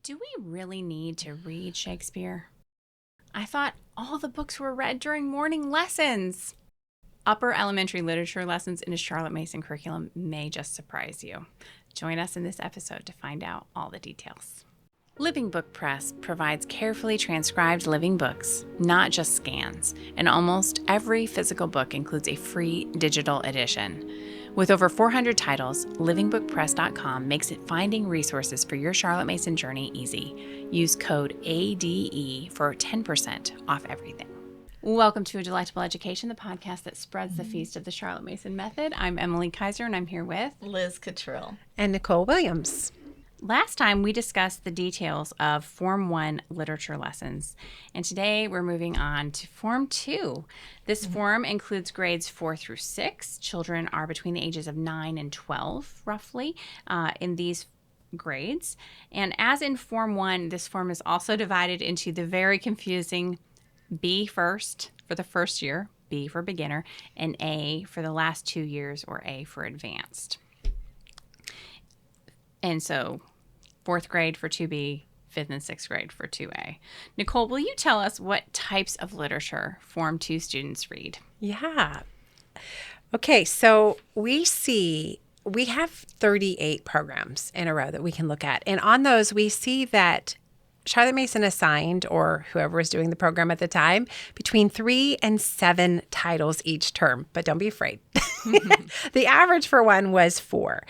Do we really need to read Shakespeare? I thought all the books were read during morning lessons. Upper elementary literature lessons in a Charlotte Mason curriculum may just surprise you. Join us in this episode to find out all the details. Living Book Press provides carefully transcribed living books, not just scans, and almost every physical book includes a free digital edition. With over 400 titles, livingbookpress.com makes it finding resources for your Charlotte Mason journey easy. Use code ADE for 10% off everything. Welcome to A Delightful Education, the podcast that spreads the feast of the Charlotte Mason method. I'm Emily Kaiser, and I'm here with Liz Cottrell and Nicole Williams. Last time we discussed the details of Form 1 literature lessons, and today we're moving on to Form 2. This form includes grades 4 through 6. Children are between the ages of 9 and 12, roughly, in these grades. And as in Form 1, this form is also divided into the very confusing B first for the first year, B for beginner, and A for the last 2 years, or A for advanced. And so 4th grade for 2B, 5th and 6th grade for 2A. Nicole, will you tell us what types of literature Form 2 students read? Yeah. Okay, so we have 38 programs in a row that we can look at. And on those, we see that Charlotte Mason assigned, or whoever was doing the program at the time, between 3 and 7 titles each term. But don't be afraid. The average for one was 4.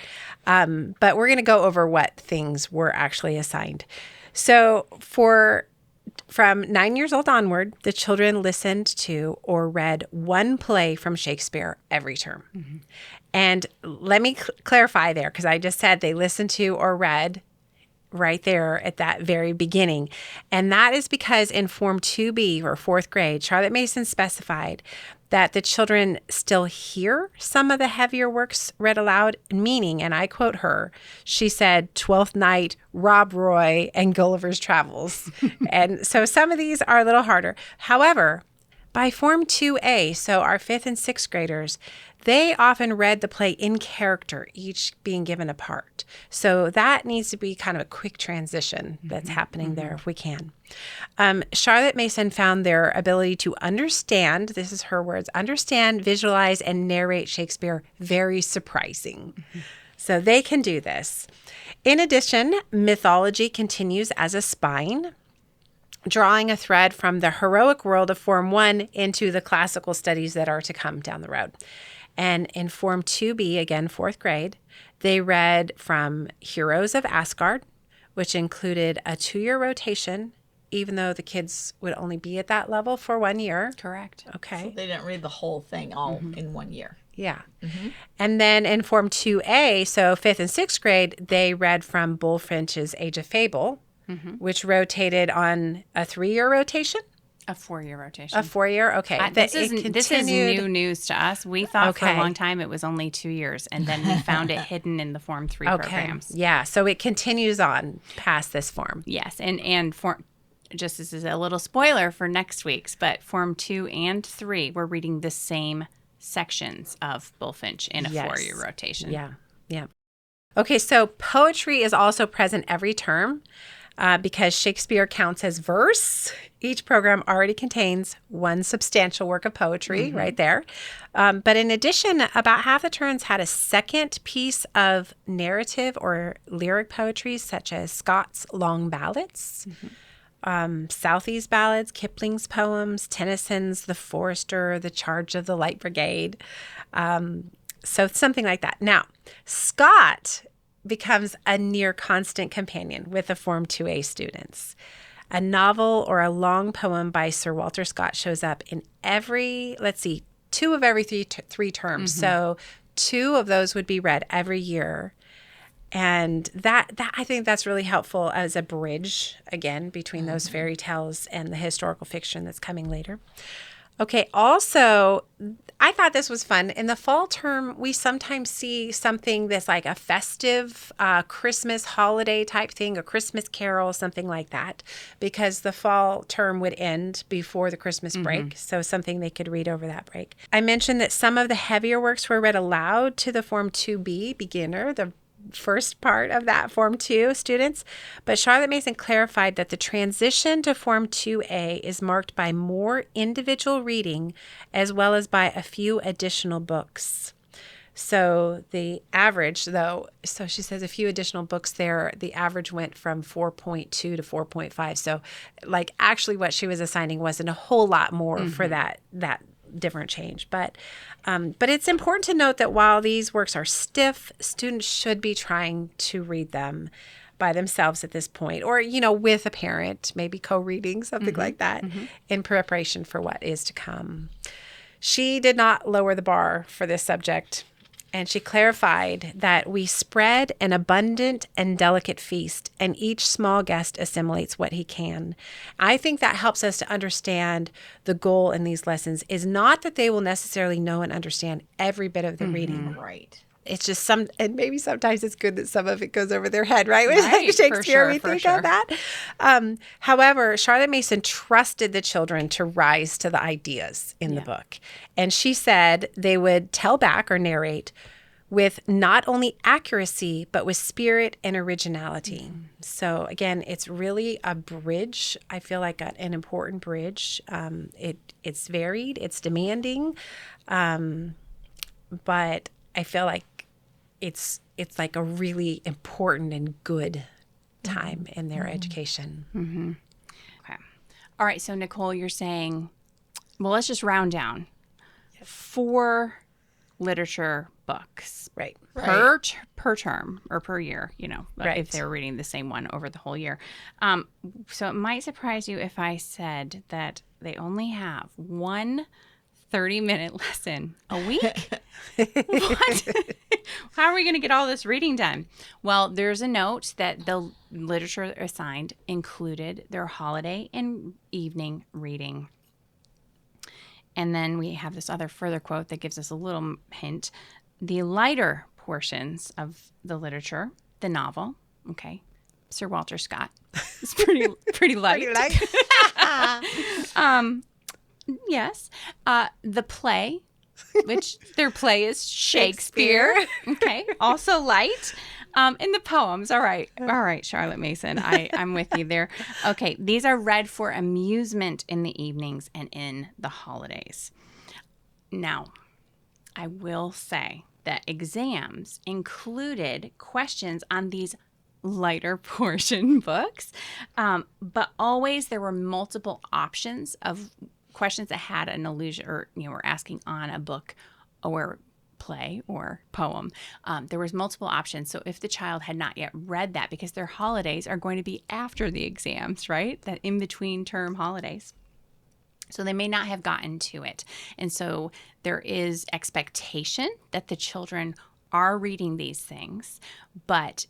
But we're going to go over what things were actually assigned. So from 9 years old onward, the children listened to or read one play from Shakespeare every term. Mm-hmm. And let me clarify there, because I just said they listened to or read right there at that very beginning. And that is because in Form 2B, or 4th grade, Charlotte Mason specified that the children still hear some of the heavier works read aloud, meaning, and I quote her, she said, Twelfth Night, Rob Roy, and Gulliver's Travels. And so some of these are a little harder. However, by Form 2A, so our 5th and 6th graders, they often read the play in character, each being given a part. So that needs to be kind of a quick transition that's happening there if we can. Charlotte Mason found their ability to understand, this is her words, understand, visualize, and narrate Shakespeare very surprising. So they can do this. In addition, mythology continues as a spine, drawing a thread from the heroic world of Form 1 into the classical studies that are to come down the road. And in Form 2B, again, 4th grade, they read from Heroes of Asgard, which included a 2-year rotation, even though the kids would only be at that level for 1 year. Correct. Okay. So they didn't read the whole thing all in 1 year. Yeah. Mm-hmm. And then in Form 2A, so 5th and 6th grade, they read from Bullfinch's Age of Fable, which rotated on a 3-year rotation. A 4-year rotation. A 4-year? Okay. This is new news to us. We thought for a long time it was only 2 years, and then we found it hidden in the Form 3 programs. Yeah, so it continues on past this form. Yes, and just this is a little spoiler for next week's, but Form 2 and 3, we're reading the same sections of Bullfinch in a 4-year rotation. Yeah. Okay, so poetry is also present every term. Because Shakespeare counts as verse, each program already contains one substantial work of poetry right there. But in addition, about half the terms had a second piece of narrative or lyric poetry, such as Scott's long ballads, Southey's ballads, Kipling's poems, Tennyson's The Forester, The Charge of the Light Brigade. So something like that. Now, Scott becomes a near constant companion with the Form 2A students. A novel or a long poem by Sir Walter Scott shows up in 2 of every three terms. So 2 of those would be read every year. And that I think that's really helpful as a bridge, again, between those fairy tales and the historical fiction that's coming later. Okay, also, I thought this was fun. In the fall term, we sometimes see something that's like a festive Christmas holiday type thing, a Christmas carol, something like that, because the fall term would end before the Christmas break, so something they could read over that break. I mentioned that some of the heavier works were read aloud to the Form 2B beginner, the first part of that Form 2 students, but Charlotte Mason clarified that the transition to Form 2A is marked by more individual reading as well as by a few additional books. So the average, though, so she says a few additional books there, the average went from 4.2 to 4.5. So like actually what she was assigning wasn't a whole lot more for that different change. But it's important to note that while these works are stiff, students should be trying to read them by themselves at this point, or, with a parent, maybe co-reading, something like that, in preparation for what is to come. She did not lower the bar for this subject. And she clarified that we spread an abundant and delicate feast, and each small guest assimilates what he can. I think that helps us to understand the goal in these lessons is not that they will necessarily know and understand every bit of the reading. Right. It's just and maybe sometimes it's good that some of it goes over their head, right? With Right, Shakespeare, we for think sure. of that. However, Charlotte Mason trusted the children to rise to the ideas in the book. And she said they would tell back or narrate with not only accuracy, but with spirit and originality. So again, it's really a bridge. I feel like an important bridge. It's varied, it's demanding, but I feel like it's like a really important and good time in their education. Okay. All right. So, Nicole, you're saying, well, let's just round down. 4 literature books. Right. Per term or per year, Right. if they're reading the same one over the whole year. So it might surprise you if I said that they only have one 30-minute lesson a week. What? How are we going to get all this reading done? Well, there's a note that the literature assigned included their holiday and evening reading. And then we have this other further quote that gives us a little hint. The lighter portions of the literature, the novel, okay, Sir Walter Scott, it's pretty light. Yes. The play, which their play is Shakespeare. Okay. Also light. And the poems. All right, Charlotte Mason. I'm with you there. Okay. These are read for amusement in the evenings and in the holidays. Now, I will say that exams included questions on these lighter portion books, but always there were multiple options of questions that had an allusion or were asking on a book or play or poem. There was multiple options. So if the child had not yet read that, because their holidays are going to be after the exams, right? That in between term holidays. So they may not have gotten to it. And so there is expectation that the children are reading these things, but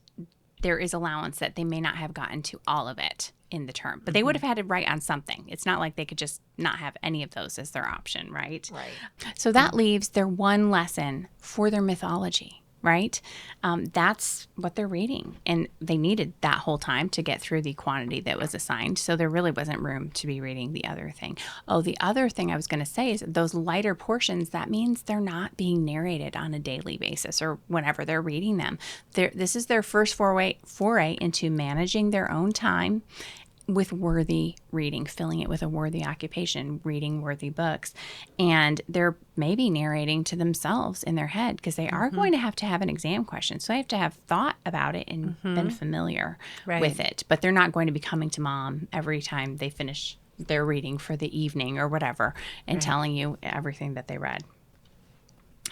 there is allowance that they may not have gotten to all of it in the term. But they would have had to write on something. It's not like they could just not have any of those as their option, right? Right. So that leaves their one lesson for their mythology, right? That's what they're reading. And they needed that whole time to get through the quantity that was assigned. So there really wasn't room to be reading the other thing. Oh, the other thing I was going to say is those lighter portions, that means they're not being narrated on a daily basis or whenever they're reading them. This is their first foray into managing their own time with worthy reading, filling it with a worthy occupation, reading worthy books. And they're maybe narrating to themselves in their head because they are going to have an exam question. So they have to have thought about it and been familiar with it. But they're not going to be coming to mom every time they finish their reading for the evening or whatever and telling you everything that they read.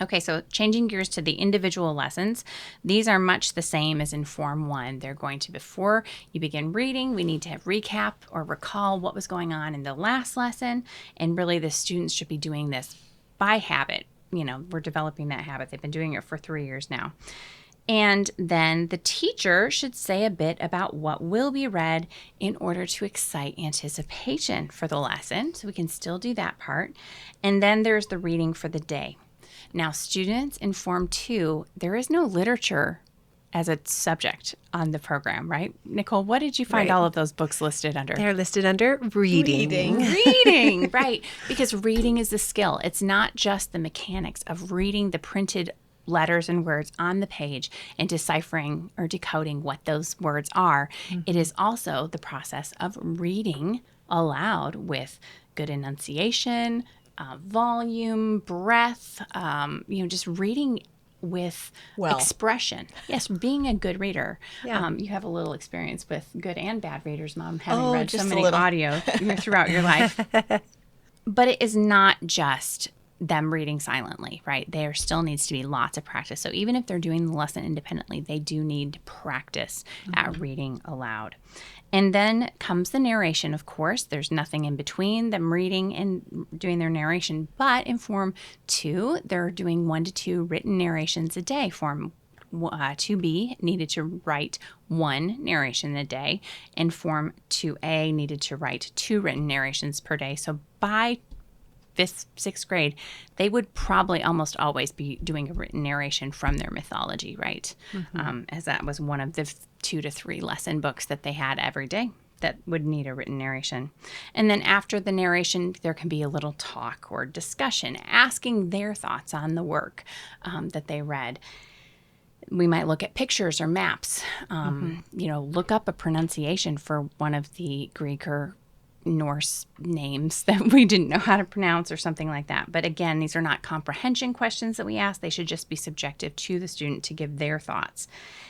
Okay, so changing gears to the individual lessons, these are much the same as in Form 1. They're going to, before you begin reading, we need to have recap or recall what was going on in the last lesson. And really the students should be doing this by habit. We're developing that habit. They've been doing it for 3 years now. And then the teacher should say a bit about what will be read in order to excite anticipation for the lesson. So we can still do that part. And then there's the reading for the day. Now, students in Form 2, there is no literature as a subject on the program, right? Nicole, what did you find all of those books listed under? They're listed under reading. Reading, right. Because reading is a skill. It's not just the mechanics of reading the printed letters and words on the page and deciphering or decoding what those words are, it is also the process of reading aloud with good enunciation, volume, breath, just reading with Well. expression. Yes, being a good reader. Yeah. You have a little experience with good and bad readers, Mom, having Oh, read so just a many little. audio throughout your life. But it is not just them reading silently, right? There still needs to be lots of practice. So even if they're doing the lesson independently, they do need to practice at reading aloud. And then comes the narration, of course. There's nothing in between them reading and doing their narration. But in Form 2, they're doing 1 to 2 written narrations a day. Form 2B needed to write 1 narration a day, and Form 2A needed to write 2 written narrations per day. So by 5th, 6th grade, they would probably almost always be doing a written narration from their mythology, right? As that was one of the 2 to 3 lesson books that they had every day that would need a written narration. And then after the narration, there can be a little talk or discussion, asking their thoughts on the work that they read. We might look at pictures or maps, look up a pronunciation for one of the Greek or Norse names that we didn't know how to pronounce or something like that. But again, these are not comprehension questions that we ask. They should just be subjective to the student to give their thoughts.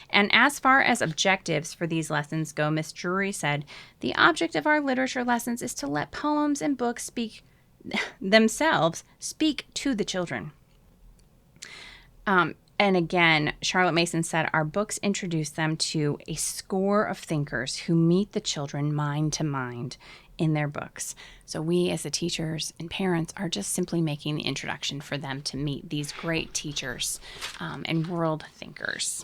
And as far as objectives for these lessons go, Miss Drury said, the object of our literature lessons is to let poems and books speak to the children. And again, Charlotte Mason said, our books introduce them to a score of thinkers who meet the children mind to mind in their books. So we as the teachers and parents are just simply making the introduction for them to meet these great teachers and world thinkers.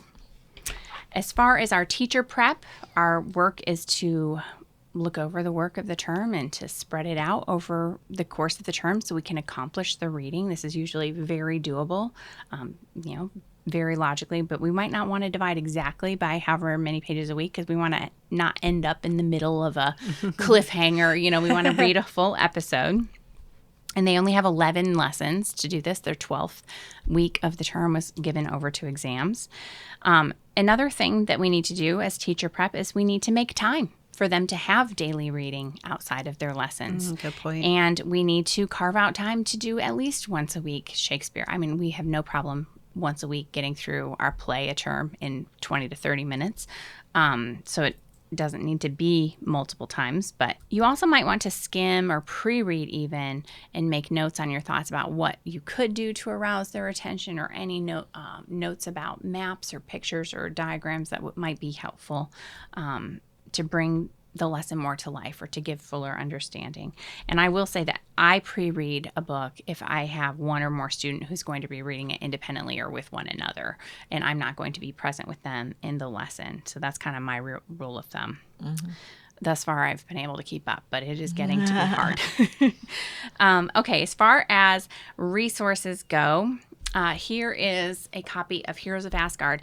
As far as our teacher prep, our work is to look over the work of the term and to spread it out over the course of the term so we can accomplish the reading. This is usually very doable, very logically, but we might not want to divide exactly by however many pages a week because we want to not end up in the middle of a cliffhanger. We want to read a full episode. And they only have 11 lessons to do this. Their 12th week of the term was given over to exams. Another thing that we need to do as teacher prep is we need to make time for them to have daily reading outside of their lessons. Good point. And we need to carve out time to do at least once a week Shakespeare. I mean, we have no problem once a week getting through our play a term in 20 to 30 minutes. So it doesn't need to be multiple times, but you also might want to skim or pre-read even and make notes on your thoughts about what you could do to arouse their attention or any notes about maps or pictures or diagrams that might be helpful to bring the lesson more to life or to give fuller understanding. And I will say that I pre-read a book if I have one or more student who's going to be reading it independently or with one another, and I'm not going to be present with them in the lesson. So that's kind of my rule of thumb. Mm-hmm. Thus far, I've been able to keep up, but it is getting to be hard. Okay, as far as resources go, here is a copy of Heroes of Asgard.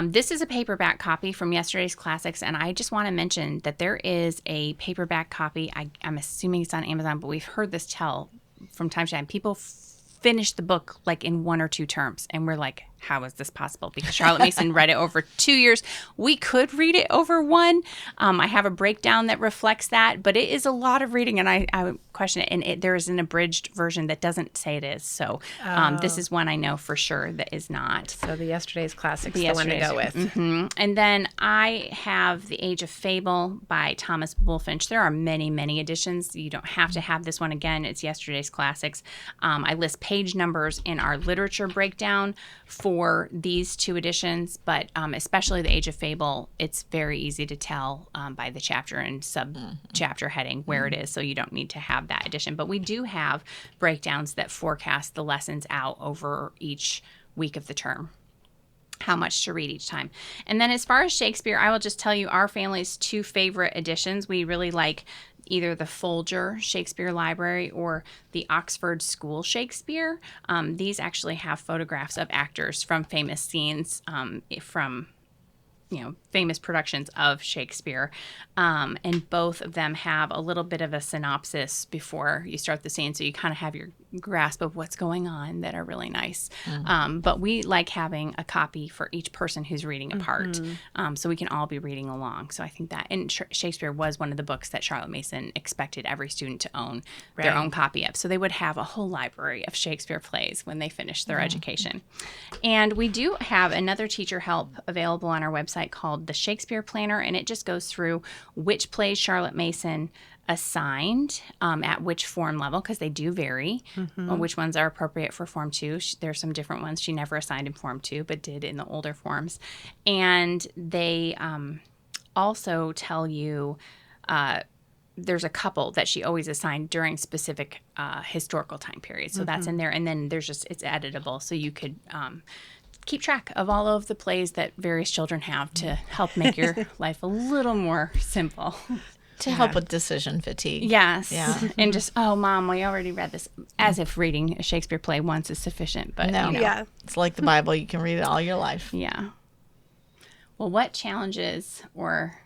This is a paperback copy from yesterday's classics, and I just want to mention that there is a paperback copy. I'm assuming it's on Amazon, but we've heard this tell from time to time. People finish the book like in 1 or 2 terms, and we're like, how is this possible? Because Charlotte Mason read it over 2 years. We could read it over 1. I have a breakdown that reflects that, but it is a lot of reading, and I question it. And there is an abridged version that doesn't say it is. So this is one I know for sure that is not. So the yesterday's classics, the one to go with. Mm-hmm. And then I have The Age of Fable by Thomas Bulfinch. There are many, many editions. You don't have to have this one again. It's yesterday's classics. I list page numbers in our literature breakdown for these 2 editions, but especially The Age of Fable, it's very easy to tell by the chapter and sub-chapter heading where it is, so you don't need to have that edition. But we do have breakdowns that forecast the lessons out over each week of the term, how much to read each time. And then as far as Shakespeare, I will just tell you our family's 2 favorite editions. We really like either the Folger Shakespeare Library or the Oxford School Shakespeare. These actually have photographs of actors from famous scenes from famous productions of Shakespeare. And both of them have a little bit of a synopsis before you start the scene. So you kind of have your grasp of what's going on that are really nice. But we like having a copy for each person who's reading a part. So we can all be reading along. So I think that, and Shakespeare was one of the books that Charlotte Mason expected every student to own their own copy of. So they would have a whole library of Shakespeare plays when they finished their education. And we do have another teacher help available on our website called the Shakespeare Planner, and it just goes through which plays Charlotte Mason assigned at which form level, because they do vary, which ones are appropriate for Form 2. There's some different ones she never assigned in Form 2, but did in the older forms. And they also tell you there's a couple that she always assigned during specific historical time periods. So that's in there. And then there's just, it's editable. So you could keep track of all of the plays that various children have to help make your life a little more simple. To help with decision fatigue. Yes. Yeah. And just, oh, Mom, we already read this. As if reading a Shakespeare play once is sufficient. But, No. you know. Yeah. It's like the Bible. You can read it all your life. Yeah. Well, what challenges or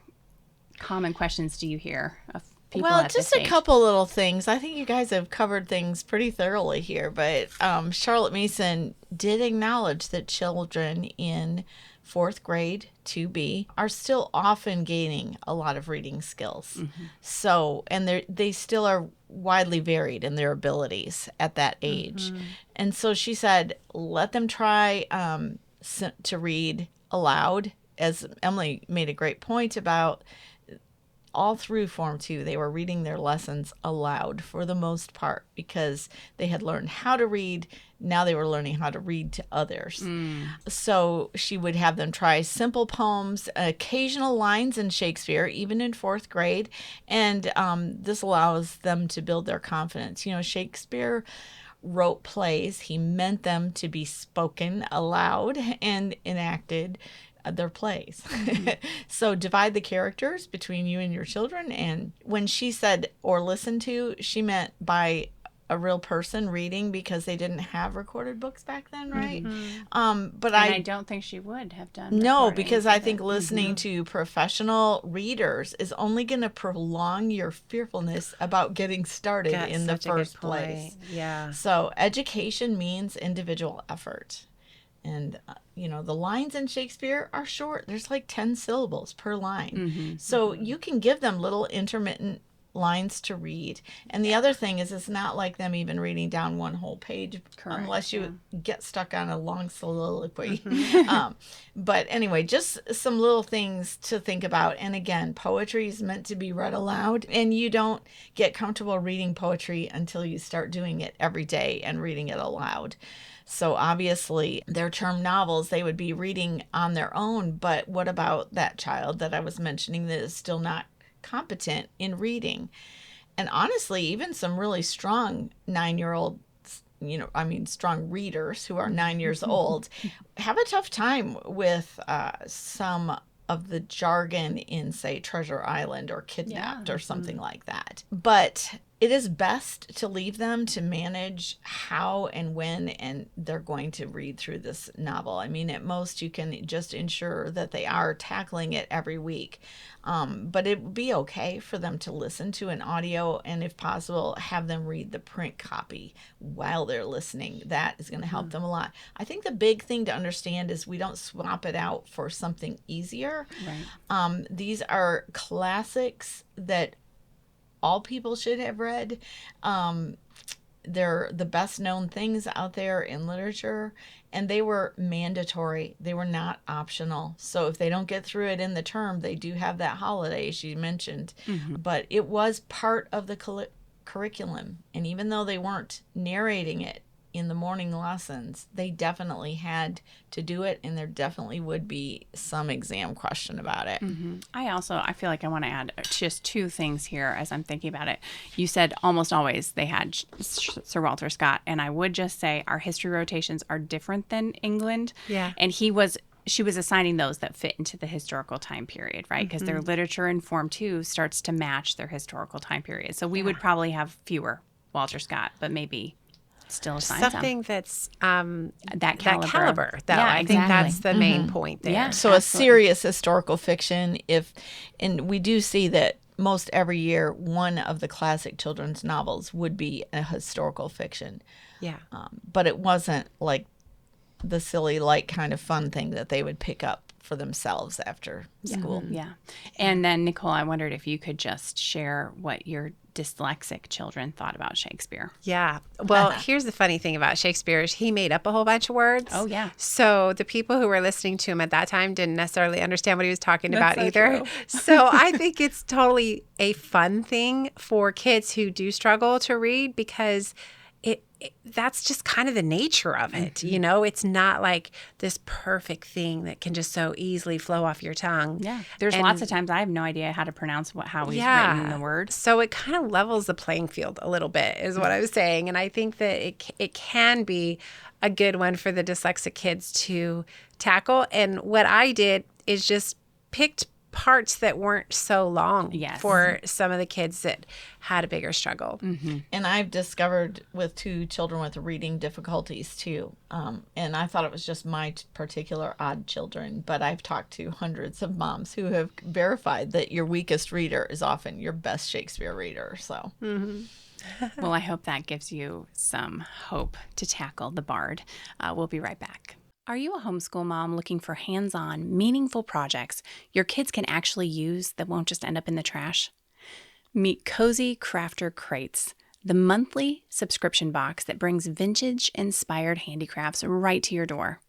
common questions do you hear of people Well, at this just a age? couple little things. I think you guys have covered things pretty thoroughly here, but Charlotte Mason did acknowledge that children in fourth grade 2B are still often gaining a lot of reading skills. So, and they still are widely varied in their abilities at that age. And so she said, let them try to read aloud, as Emily made a great point about. All through Form 2, they were reading their lessons aloud for the most part because they had learned how to read. Now they were learning how to read to others. So she would have them try simple poems, occasional lines in Shakespeare, even in fourth grade. And this allows them to build their confidence. You know, Shakespeare wrote plays. He meant them to be spoken aloud and enacted their plays. So divide the characters between you and your children. And when she said or listen to, she meant by a real person reading because they didn't have recorded books back then, right? But I don't think she would have done no, recordings because I of think it. listening to professional readers is only going to prolong your fearfulness about getting started That's in the such a good first point. place. Yeah. So education means individual effort. And, you know, the lines in Shakespeare are short. There's like 10 syllables per line. So you can give them little intermittent lines to read. And the other thing is it's not like them even reading down one whole page. Correct, Unless you get stuck on a long soliloquy. But anyway, just some little things to think about. And again, poetry is meant to be read aloud, and you don't get comfortable reading poetry until you start doing it every day and reading it aloud. So obviously their term novels, they would be reading on their own. But what about that child that I was mentioning that is still not competent in reading? And honestly, even some really strong 9-year-olds, strong readers who are 9 years old have a tough time with some of the jargon in, say, Treasure Island or Kidnapped or something like that. But it is best to leave them to manage how and when and they're going to read through this novel. I mean, at most, you can just ensure that they are tackling it every week. But it would be okay for them to listen to an audio and, if possible, have them read the print copy while they're listening. That is going to help them a lot. I think the big thing to understand is we don't swap it out for something easier. Right. These are classics that all people should have read. They're the best known things out there in literature, and they were mandatory. They were not optional. So if they don't get through it in the term, they do have that holiday she mentioned. But it was part of the curriculum. And even though they weren't narrating it in the morning lessons, they definitely had to do it, and there definitely would be some exam question about it. I feel like I want to add just two things here as I'm thinking about it. You said almost always they had Sir Walter Scott, and I would just say our history rotations are different than England. Yeah. And she was assigning those that fit into the historical time period, right? Because their literature in Form 2 starts to match their historical time period. So we would probably have fewer Walter Scott, but maybe still assign something that's that caliber. though. Yeah, I think exactly. that's the main point there. Yeah. So Absolutely. a serious historical fiction, and we do see that most every year one of the classic children's novels would be a historical fiction. Yeah. But it wasn't like the silly, light kind of fun thing that they would pick up for themselves after school. Yeah. And then, Nicole, I wondered if you could just share what your dyslexic children thought about Shakespeare. Yeah. Well, here's the funny thing about Shakespeare is he made up a whole bunch of words. Oh, yeah. So the people who were listening to him at that time didn't necessarily understand what he was talking about so either. true. So I think it's totally a fun thing for kids who do struggle to read because that's just kind of the nature of it. You know, it's not like this perfect thing that can just so easily flow off your tongue. Yeah. There's And- lots of times I have no idea how to pronounce how he's written the word. So it kind of levels the playing field a little bit, is what I was saying. And I think that it can be a good one for the dyslexic kids to tackle. And what I did is just picked parts that weren't so long Yes. for some of the kids that had a bigger struggle. And I've discovered with 2 children with reading difficulties too. And I thought it was just my particular odd children, but I've talked to hundreds of moms who have verified that your weakest reader is often your best Shakespeare reader. So Well, I hope that gives you some hope to tackle the Bard. We'll be right back. Are you a homeschool mom looking for hands-on, meaningful projects your kids can actually use that won't just end up in the trash? Meet Cozy Crafter Crates, the monthly subscription box that brings vintage-inspired handicrafts right to your door.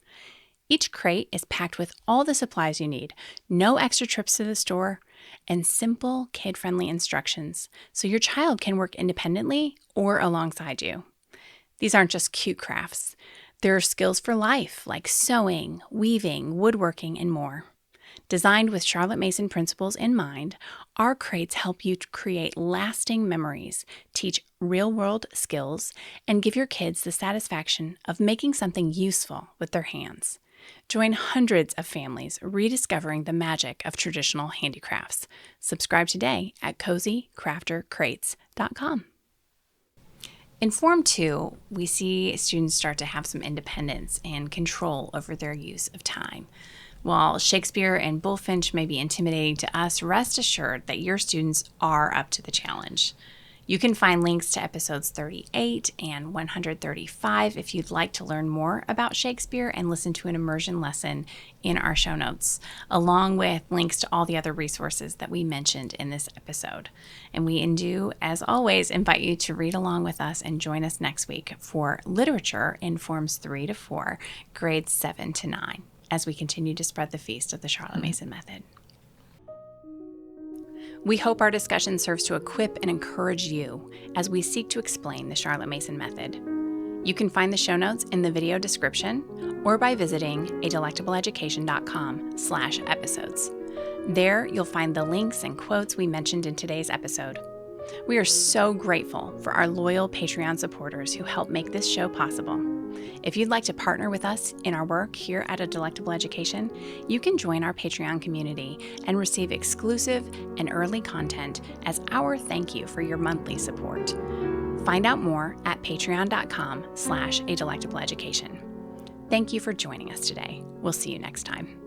Each crate is packed with all the supplies you need, no extra trips to the store, and simple, kid-friendly instructions so your child can work independently or alongside you. These aren't just cute crafts. There are skills for life like sewing, weaving, woodworking, and more. Designed with Charlotte Mason principles in mind, our crates help you to create lasting memories, teach real-world skills, and give your kids the satisfaction of making something useful with their hands. Join hundreds of families rediscovering the magic of traditional handicrafts. Subscribe today at cozycraftercrates.com. In Form 2, we see students start to have some independence and control over their use of time. While Shakespeare and Bullfinch may be intimidating to us, rest assured that your students are up to the challenge. You can find links to episodes 38 and 135 if you'd like to learn more about Shakespeare and listen to an immersion lesson in our show notes, along with links to all the other resources that we mentioned in this episode. And we do, as always, invite you to read along with us and join us next week for literature in Forms 3 to 4, grades 7 to 9, as we continue to spread the feast of the Charlotte Mason Method. We hope our discussion serves to equip and encourage you as we seek to explain the Charlotte Mason Method. You can find the show notes in the video description or by visiting adelectableeducation.com/episodes. There, you'll find the links and quotes we mentioned in today's episode. We are so grateful for our loyal Patreon supporters who help make this show possible. If you'd like to partner with us in our work here at A Delectable Education, you can join our Patreon community and receive exclusive and early content as our thank you for your monthly support. Find out more at patreon.com/adelectableeducation. Thank you for joining us today. We'll see you next time.